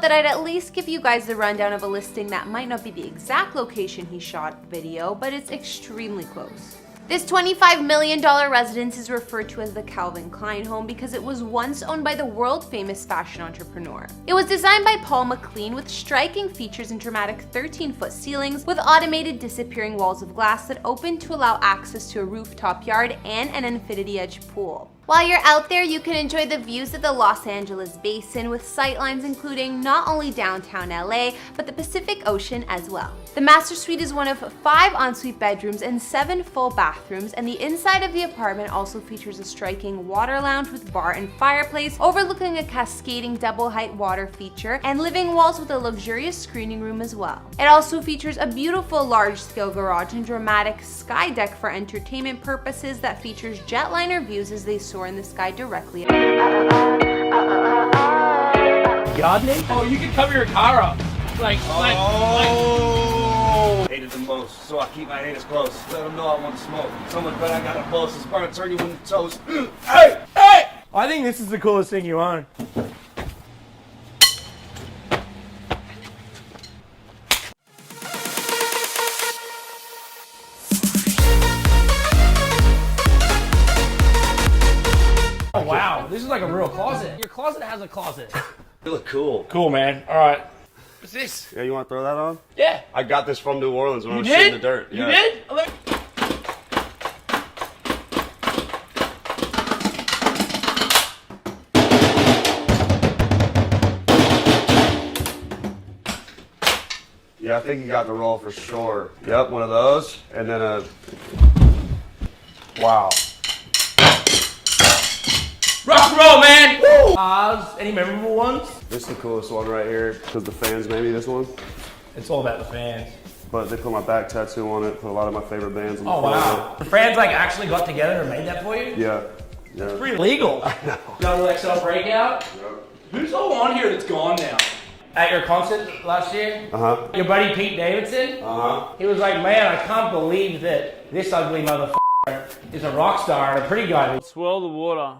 that I'd at least give you guys the rundown of a listing that might not be the exact location he shot the video, but it's extremely close. This $25 million residence is referred to as the Calvin Klein home because it was once owned by the world-famous fashion entrepreneur. It was designed by Paul McLean with striking features and dramatic 13-foot ceilings with automated disappearing walls of glass that open to allow access to a rooftop yard and an infinity-edge pool. While you're out there, you can enjoy the views of the Los Angeles basin with sightlines including not only downtown LA, but the Pacific Ocean as well. The master suite is one of 5 ensuite bedrooms and 7 full bathrooms, and the inside of the apartment also features a striking water lounge with bar and fireplace overlooking a cascading double-height water feature and living walls with a luxurious screening room as well. It also features a beautiful large-scale garage and dramatic sky deck for entertainment purposes that features jetliner views as they soar in the sky directly. Gardening? Oh, you can cover your car up. Like. Hated the most, so I keep my haters close. Let them know I want to smoke. Someone bet I got a pulse. It's gonna turn you into toast. Hey! Hey! I think this is the coolest thing you own. Oh wow, this is like a real closet. Your closet has a closet. You look cool. Cool, man. All right. What's this? Yeah, you want to throw that on? Yeah. I got this from New Orleans when I was You shitting did? the dirt. You Yeah. did? Yeah, I think you got the roll for sure. Yep, one of those, and then a. Wow. Rock and roll, man! Any memorable ones? This is the coolest one right here, because the fans made me this one. It's all about the fans. But they put my back tattoo on it, put a lot of my favorite bands on the Oh front wow. of The fans like actually got together and made that for you? it. Yeah. Yeah. Pretty legal. Double XL breakout? Yep. Who's all on here that's gone now? At your concert last year? Uh-huh. Your buddy Pete Davidson? Uh-huh. He was like, man, I can't believe that this ugly motherfucker is a rock star and a pretty guy. Swirl the water.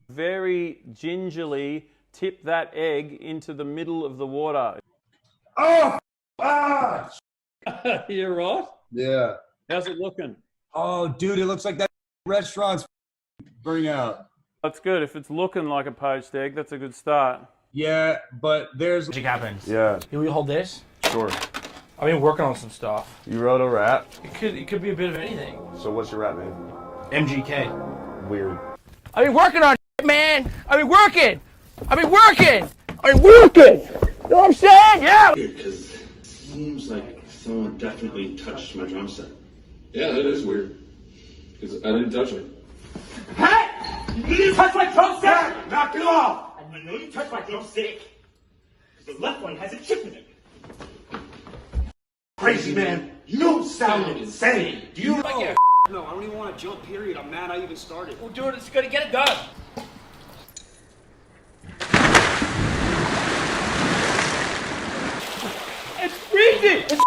Very gingerly tip that egg into the middle of the water. Oh! Ah! You're right. Yeah. How's it looking? Oh, dude, it looks like that restaurant's burning out. That's good. If it's looking like a poached egg, that's a good start. Yeah, but there's... Magic happens. Yeah, Can we hold this? sure. I've been working on some stuff. You wrote a rap, It could be a bit of anything. so what's your rap name? MGK. Weird. I've been working on it, man. I've been working. You know what I'm saying? Yeah. Because it seems like someone definitely touched my drum set. Yeah, that is weird. Because I didn't touch it. Hey! You touch my drum set! Knock it off! I know you touched my drum stick. The left one has a chip in it. Crazy man, you sound insane. Do you know? No, I don't even want to jump, period. I'm mad I even started. We'll do it. It's gonna get it done. It's freezing. It's